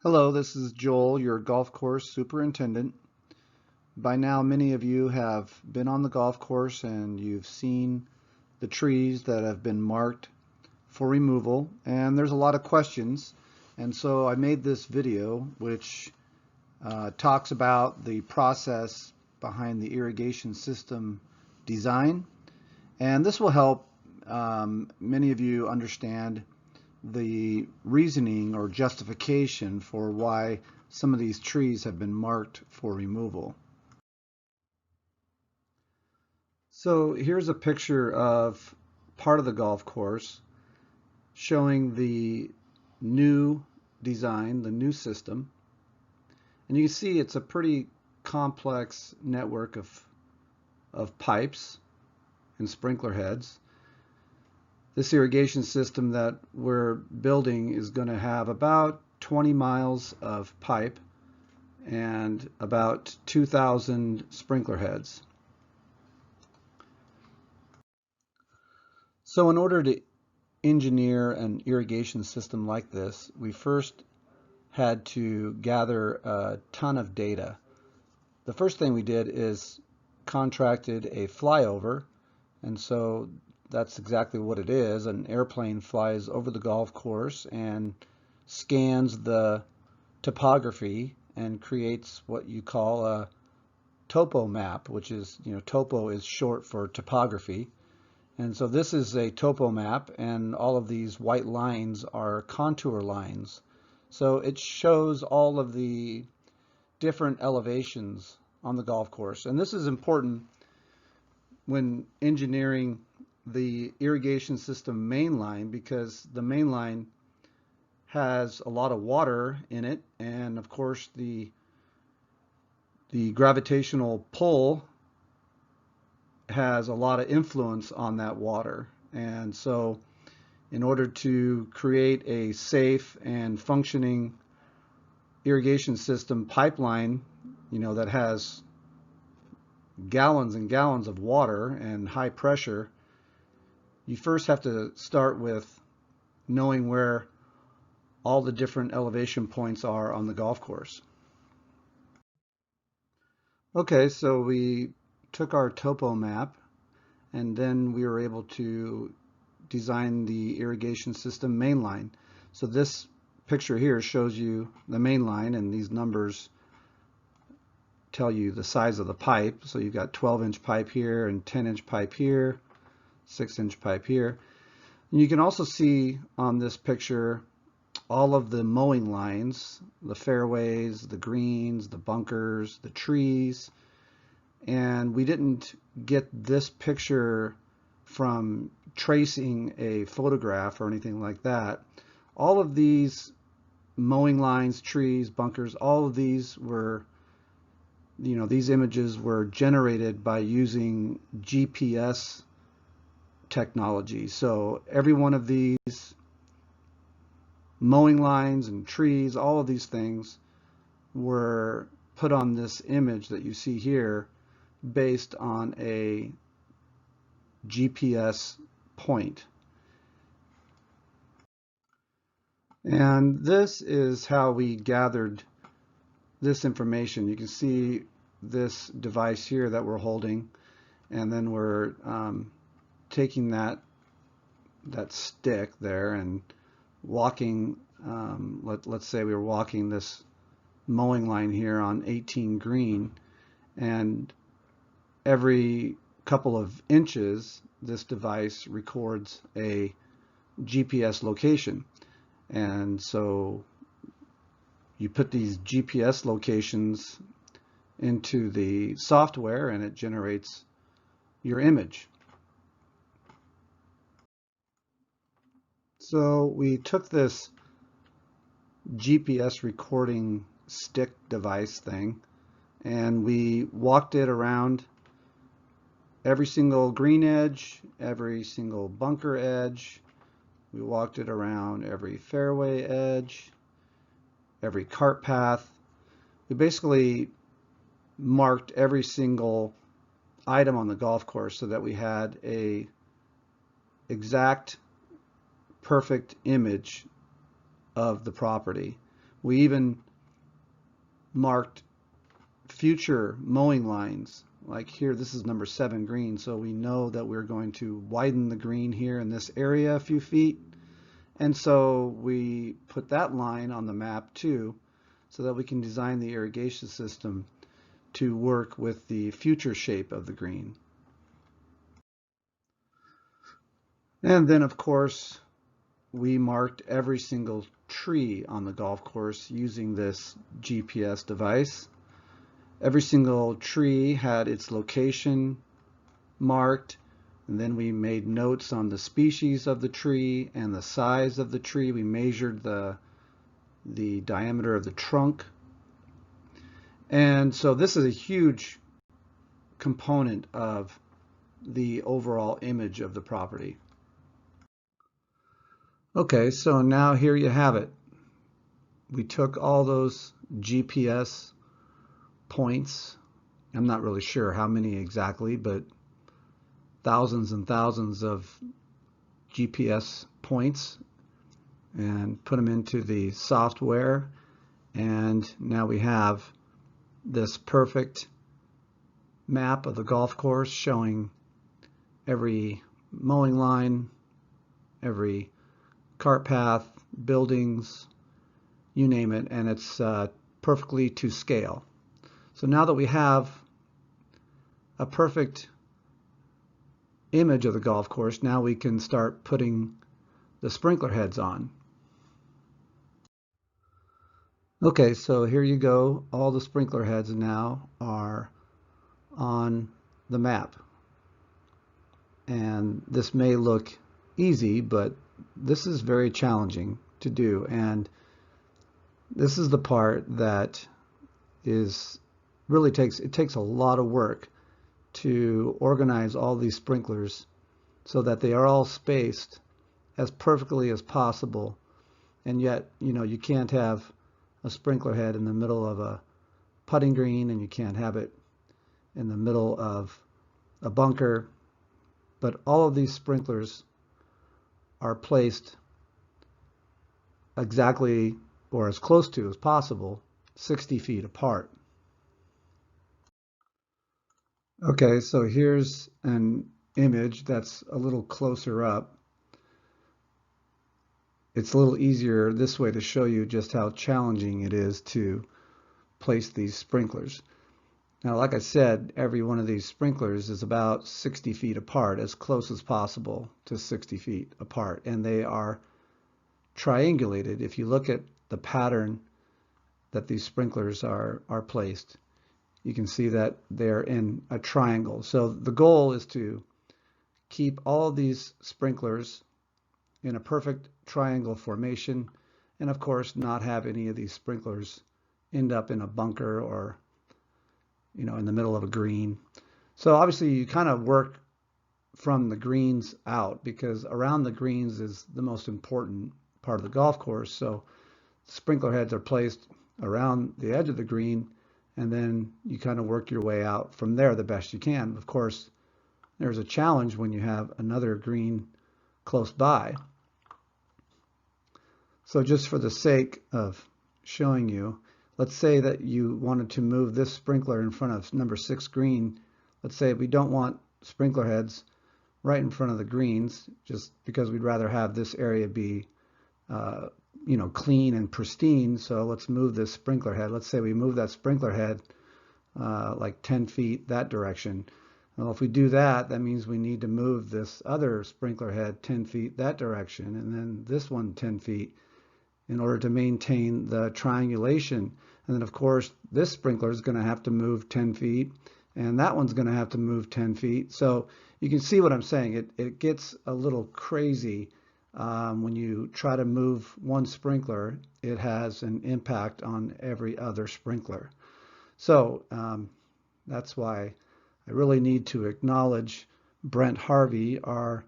Hello, this is Joel, your golf course superintendent. By now, many of you have been on the golf course and you've seen the trees that have been marked for removal, and there's a lot of questions. And so I made this video which talks about the process behind the irrigation system design, and this will help many of you understand the reasoning or justification for why some of these trees have been marked for removal. So here's a picture of part of the golf course showing the new design, the new system. And you can see it's a pretty complex network of pipes and sprinkler heads. This irrigation system that we're building is going to have about 20 miles of pipe and about 2,000 sprinkler heads. So in order to engineer an irrigation system like this, we first had to gather a ton of data. The first thing we did is contracted a flyover, and so that's exactly what it is. An airplane flies over the golf course and scans the topography and creates what you call a topo map, which is, topo is short for topography. And so this is a topo map, and all of these white lines are contour lines. So it shows all of the different elevations on the golf course. And this is important when engineering the irrigation system main line, because the main line has a lot of water in it, and of course the gravitational pull has a lot of influence on that water. And so in order to create a safe and functioning irrigation system pipeline, that has gallons and gallons of water and high pressure, you first have to start with knowing where all the different elevation points are on the golf course. Okay, so we took our topo map, and then we were able to design the irrigation system main line. So this picture here shows you the main line, and these numbers tell you the size of the pipe. So you've got 12-inch pipe here and 10-inch pipe here, 6-inch pipe here. And you can also see on this picture all of the mowing lines, the fairways, the greens, the bunkers, the trees. And we didn't get this picture from tracing a photograph or anything like that. All of these mowing lines, trees, bunkers, all of these were, these images were generated by using GPS technology. So every one of these mowing lines and trees, all of these things were put on this image that you see here based on a GPS point. And this is how we gathered this information. You can see this device here that we're holding, and then we're taking that stick there and walking, let's say we were walking this mowing line here on 18 green, and every couple of inches this device records a GPS location. And so you put these GPS locations into the software and it generates your image. So we took this GPS recording stick device thing and we walked it around every single green edge, every single bunker edge. We walked it around every fairway edge, every cart path. We basically marked every single item on the golf course so that we had a exact perfect image of the property. We even marked future mowing lines. Like here, this is number 7 green, so we know that we're going to widen the green here in this area a few feet. And so we put that line on the map too, so that we can design the irrigation system to work with the future shape of the green. And then of course, we marked every single tree on the golf course using this GPS device. Every single tree had its location marked, and then we made notes on the species of the tree and the size of the tree. We measured the diameter of the trunk. And so this is a huge component of the overall image of the property. Okay, so now here you have it. We took all those GPS points. I'm not really sure how many exactly, but thousands and thousands of GPS points, and put them into the software. And now we have this perfect map of the golf course showing every mowing line, every cart path, buildings, you name it, and it's perfectly to scale. So now that we have a perfect image of the golf course, now we can start putting the sprinkler heads on. Okay, so here you go. All the sprinkler heads now are on the map. And this may look easy, but this is very challenging to do. And this is the part that really takes a lot of work to organize all these sprinklers so that they are all spaced as perfectly as possible. And yet, you can't have a sprinkler head in the middle of a putting green, and you can't have it in the middle of a bunker. But all of these sprinklers are placed exactly, or as close to as possible, 60 feet apart. Okay, so here's an image that's a little closer up. It's a little easier this way to show you just how challenging it is to place these sprinklers. Now, like I said, every one of these sprinklers is about 60 feet apart, as close as possible to 60 feet apart, and they are triangulated. If you look at the pattern that these sprinklers are placed, you can see that they're in a triangle. So the goal is to keep all of these sprinklers in a perfect triangle formation, and of course not have any of these sprinklers end up in a bunker or in the middle of a green. So obviously you kind of work from the greens out, because around the greens is the most important part of the golf course. So sprinkler heads are placed around the edge of the green, and then you kind of work your way out from there the best you can. Of course, there's a challenge when you have another green close by. So just for the sake of showing you, let's say that you wanted to move this sprinkler in front of number 6 green. Let's say we don't want sprinkler heads right in front of the greens, just because we'd rather have this area be clean and pristine. So let's move this sprinkler head. Let's say we move that sprinkler head like 10 feet that direction. Well, if we do that, that means we need to move this other sprinkler head 10 feet that direction, and then this one 10 feet, in order to maintain the triangulation. And then of course this sprinkler is going to have to move 10 feet, and that one's going to have to move 10 feet. So you can see what I'm saying. It gets a little crazy. When you try to move one sprinkler, it has an impact on every other sprinkler. So that's why I really need to acknowledge Brent Harvey, our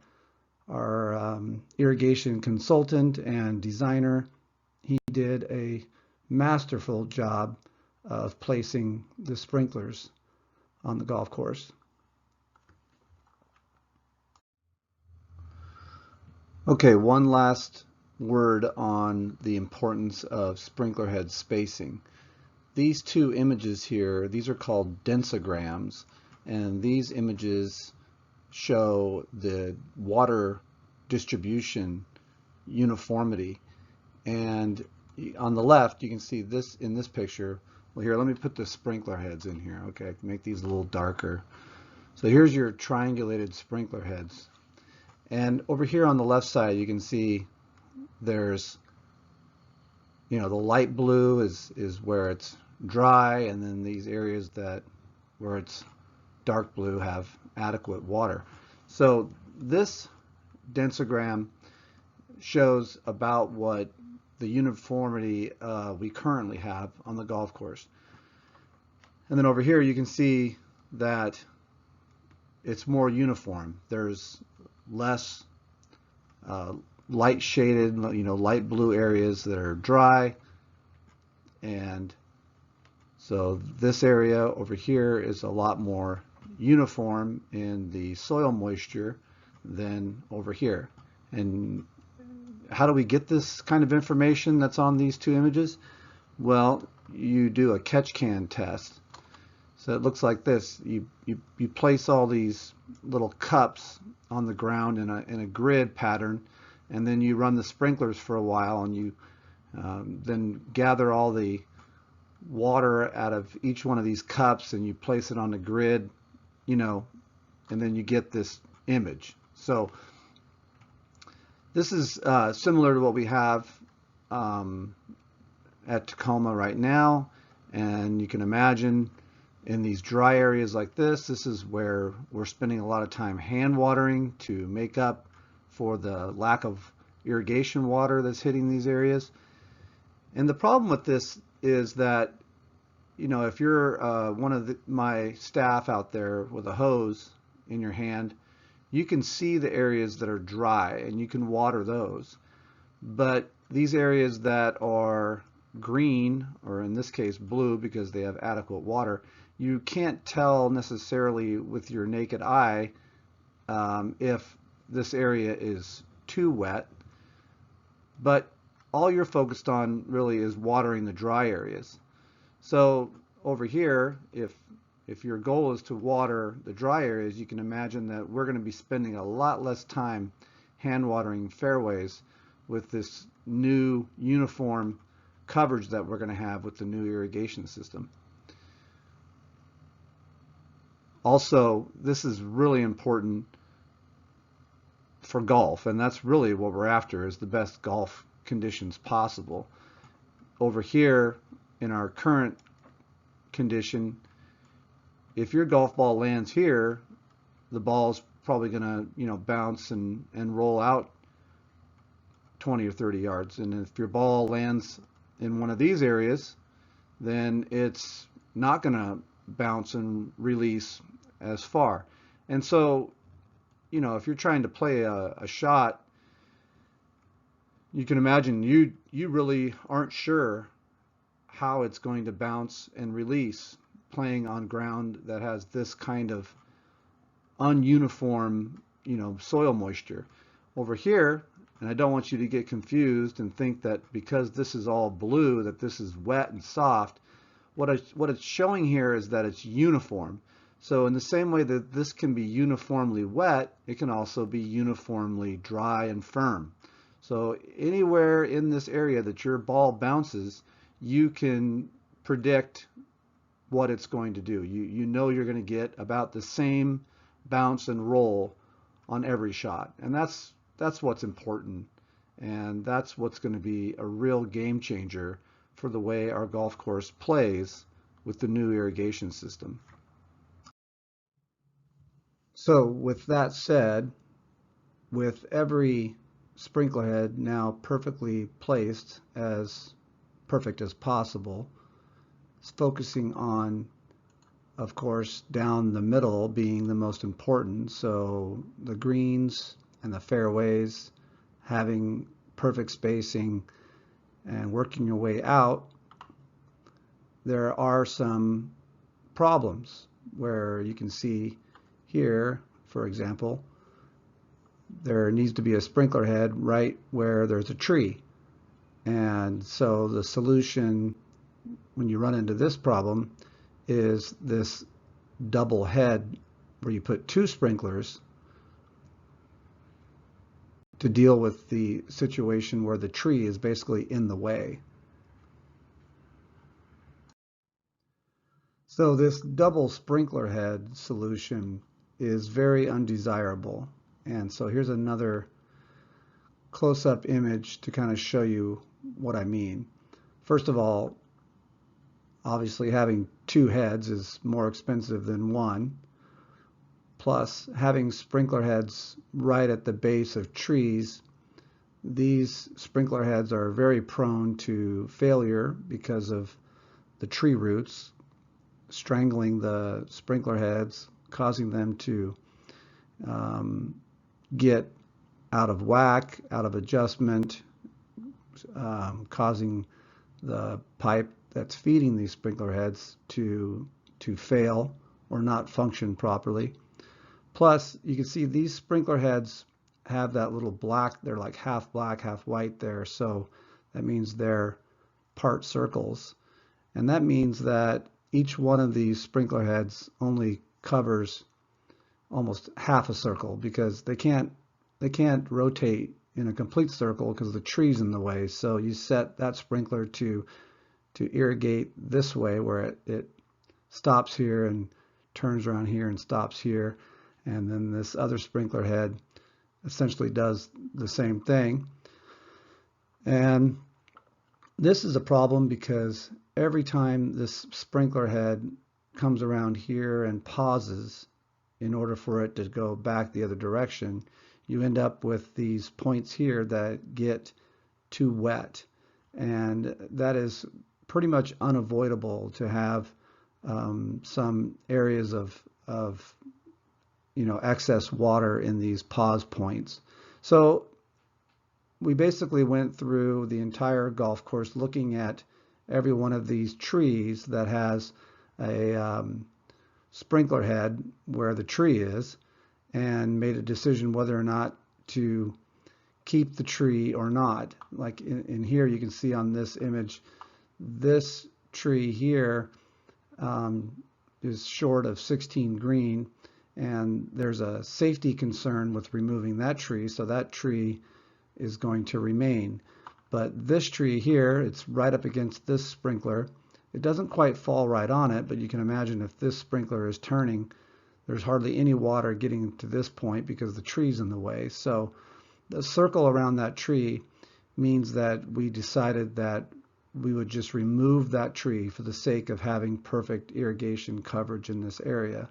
irrigation consultant and designer. He did a masterful job of placing the sprinklers on the golf course. Okay, one last word on the importance of sprinkler head spacing. These two images here, these are called densograms, and these images show the water distribution uniformity. And on the left, you can see this in this picture. Well, here, let me put the sprinkler heads in here. Okay, I can make these a little darker. So here's your triangulated sprinkler heads. And over here on the left side, you can see there's, the light blue is where it's dry, and then these areas where it's dark blue have adequate water. So this densogram shows about what the uniformity we currently have on the golf course. And then over here you can see that it's more uniform. There's less light shaded, light blue areas that are dry, and so this area over here is a lot more uniform in the soil moisture than over here. And how do we get this kind of information that's on these two images? Well, you do a catch can test. So it looks like this. You place all these little cups on the ground in a grid pattern, and then you run the sprinklers for a while, and you then gather all the water out of each one of these cups and you place it on the grid, and then you get this image. So this is similar to what we have at Tacoma right now, and you can imagine in these dry areas like this is where we're spending a lot of time hand watering to make up for the lack of irrigation water that's hitting these areas. And the problem with this is that, if you're one of my staff out there with a hose in your hand, you can see the areas that are dry and you can water those. But these areas that are green, or in this case blue because they have adequate water, you can't tell necessarily with your naked eye if this area is too wet, but all you're focused on really is watering the dry areas. So over here, if your goal is to water the dry areas, you can imagine that we're going to be spending a lot less time hand watering fairways with this new uniform coverage that we're going to have with the new irrigation system. Also, this is really important for golf, and that's really what we're after, is the best golf conditions possible. Over here in our current condition, if your golf ball lands here, the ball is probably going to bounce and roll out 20 or 30 yards. And if your ball lands in one of these areas, then it's not going to bounce and release as far. And so, if you're trying to play a shot, you can imagine you really aren't sure how it's going to bounce and release playing on ground that has this kind of ununiform, soil moisture. Over here, and I don't want you to get confused and think that because this is all blue that this is wet and soft. What it's showing here is that it's uniform. So in the same way that this can be uniformly wet, it can also be uniformly dry and firm. So anywhere in this area that your ball bounces, you can predict what it's going to do. You know you're going to get about the same bounce and roll on every shot. And that's what's important. And that's what's going to be a real game changer for the way our golf course plays with the new irrigation system. So with that said, with every sprinkler head now perfectly placed, as perfect as possible, it's focusing on, of course, down the middle being the most important. So the greens and the fairways, having perfect spacing and working your way out, there are some problems where you can see here, for example, there needs to be a sprinkler head right where there's a tree. And so the solution when you run into this problem is this double head where you put two sprinklers to deal with the situation where the tree is basically in the way. So this double sprinkler head solution is very undesirable. And so here's another close-up image to kind of show you what I mean. First of all, obviously having two heads is more expensive than one. Plus, having sprinkler heads right at the base of trees, these sprinkler heads are very prone to failure because of the tree roots strangling the sprinkler heads, causing them to get out of whack, out of adjustment, causing the pipe that's feeding these sprinkler heads to fail or not function properly. Plus, you can see these sprinkler heads have that little black, they're like half black, half white there, so that means they're part circles. And that means that each one of these sprinkler heads only covers almost half a circle because they can't rotate in a complete circle because the tree's in the way. So you set that sprinkler to irrigate this way where it stops here and turns around here and stops here. And then this other sprinkler head essentially does the same thing. And this is a problem because every time this sprinkler head comes around here and pauses in order for it to go back the other direction, you end up with these points here that get too wet. And that is pretty much unavoidable to have some areas of excess water in these pause points. So we basically went through the entire golf course looking at every one of these trees that has a sprinkler head where the tree is and made a decision whether or not to keep the tree or not. Like in here you can see on this image, this tree here is short of 16 green, and there's a safety concern with removing that tree, so that tree is going to remain. But this tree here, it's right up against this sprinkler. It doesn't quite fall right on it, but you can imagine if this sprinkler is turning, there's hardly any water getting to this point because the tree's in the way. So the circle around that tree means that we decided that we would just remove that tree for the sake of having perfect irrigation coverage in this area.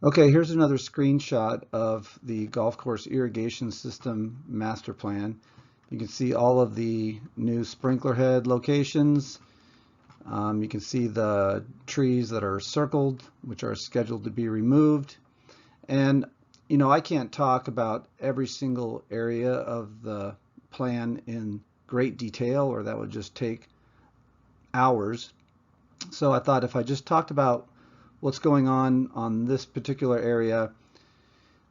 Okay, here's another screenshot of the golf course irrigation system master plan. You can see all of the new sprinkler head locations. You can see the trees that are circled, which are scheduled to be removed. And I can't talk about every single area of the plan in great detail, or that would just take hours. So I thought if I just talked about what's going on this particular area,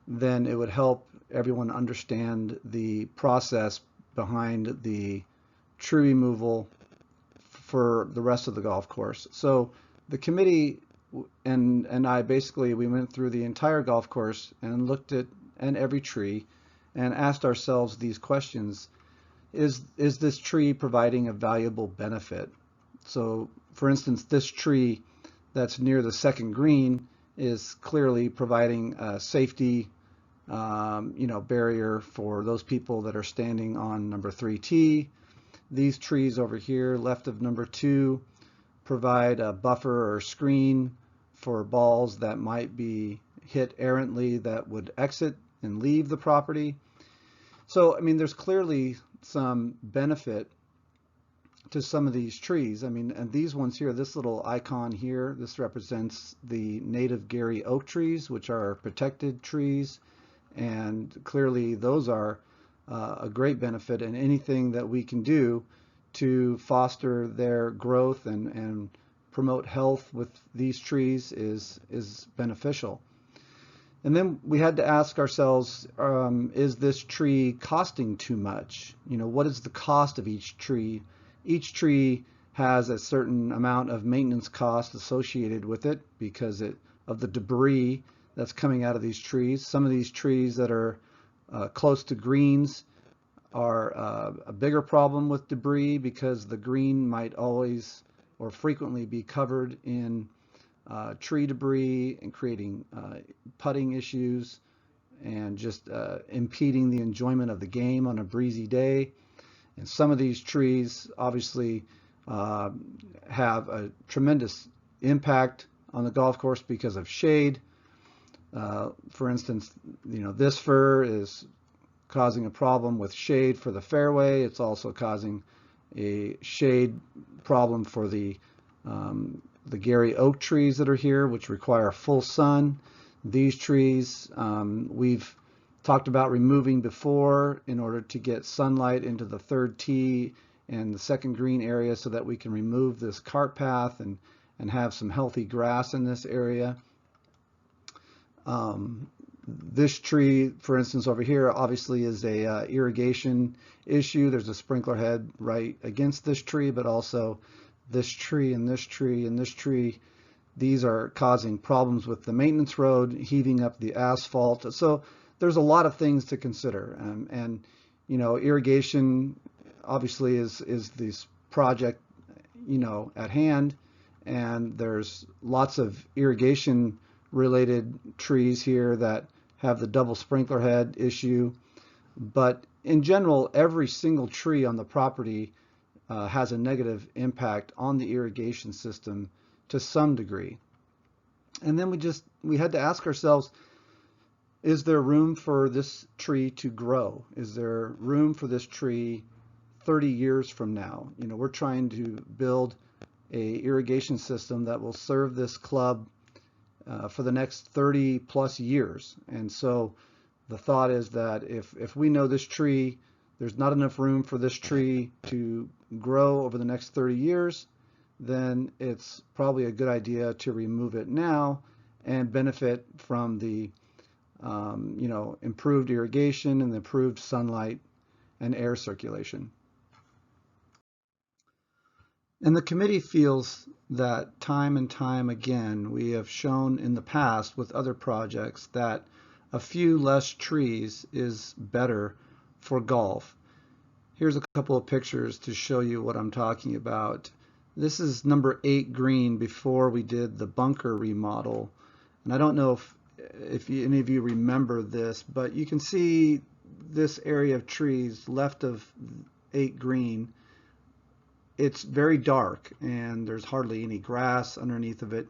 then it would help everyone understand the process behind the tree removal for the rest of the golf course. So the committee and I basically, we went through the entire golf course and looked at every tree and asked ourselves these questions. Is this tree providing a valuable benefit? So for instance, this tree that's near the second green is clearly providing a safety barrier for those people that are standing on number 3T. These trees over here left of number 2 provide a buffer or screen for balls that might be hit errantly that would exit and leave the property. So, there's clearly some benefit to some of these trees. And these ones here, this little icon here, this represents the native Gary oak trees, which are protected trees. And clearly those are a great benefit, and anything that we can do to foster their growth and promote health with these trees is beneficial. And then we had to ask ourselves, is this tree costing too much? What is the cost of each tree? Each tree has a certain amount of maintenance cost associated with it because of the debris that's coming out of these trees. Some of these trees that are close to greens are a bigger problem with debris because the green might always or frequently be covered in tree debris and creating putting issues and just impeding the enjoyment of the game on a breezy day. And some of these trees obviously have a tremendous impact on the golf course because of shade. For instance, this fir is causing a problem with shade for the fairway. It's also causing a shade problem for the Gary oak trees that are here, which require full sun. These trees we've talked about removing before in order to get sunlight into the third tee and the second green area so that we can remove this cart path and have some healthy grass in this area. This tree, for instance, over here, obviously is a irrigation issue. There's a sprinkler head right against this tree, but also this tree and this tree and this tree. These are causing problems with the maintenance road, heaving up the asphalt. So there's a lot of things to consider. And irrigation obviously is this project, at hand. And there's lots of irrigation related trees here that have the double sprinkler head issue. But in general, every single tree on the property has a negative impact on the irrigation system to some degree. And then we had to ask ourselves, is there room for this tree to grow? Is there room for this tree 30 years from now? We're trying to build a irrigation system that will serve this club for the next 30 plus years. And so the thought is that if we know this tree, there's not enough room for this tree to grow over the next 30 years, then it's probably a good idea to remove it now and benefit from the improved irrigation and the improved sunlight and air circulation. And the committee feels that time and time again, we have shown in the past with other projects that a few less trees is better for golf. Here's a couple of pictures to show you what I'm talking about. This is number 8 green before we did the bunker remodel. And I don't know if any of you remember this, but you can see this area of trees left of 8 green. It's very dark and there's hardly any grass underneath of it.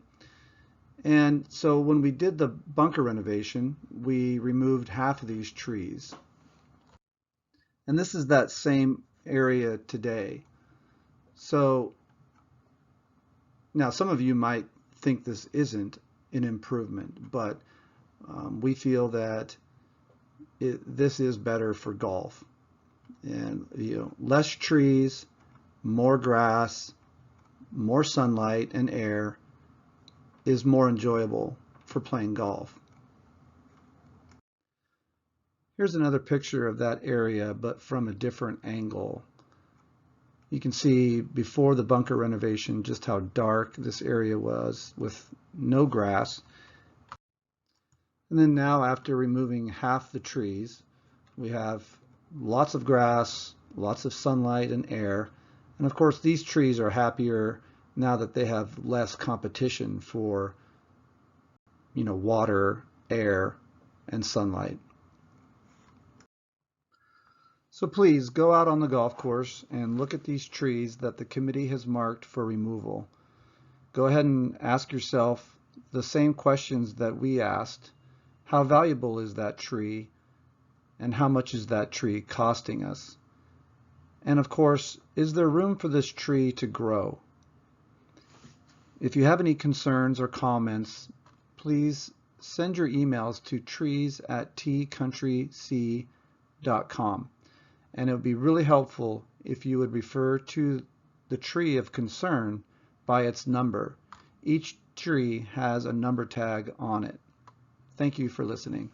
And so when we did the bunker renovation, we removed half of these trees. And this is that same area today. So now some of you might think this isn't an improvement, but we feel that this is better for golf. And less trees, more grass, more sunlight and air is more enjoyable for playing golf. Here's another picture of that area, but from a different angle. You can see before the bunker renovation just how dark this area was with no grass. And then now, after removing half the trees, we have lots of grass, lots of sunlight and air. And of course, these trees are happier now that they have less competition for, water, air, and sunlight. So please go out on the golf course and look at these trees that the committee has marked for removal. Go ahead and ask yourself the same questions that we asked. How valuable is that tree? And how much is that tree costing us? And of course, is there room for this tree to grow? If you have any concerns or comments, please send your emails to trees@tcountryc.com. And it would be really helpful if you would refer to the tree of concern by its number. Each tree has a number tag on it. Thank you for listening.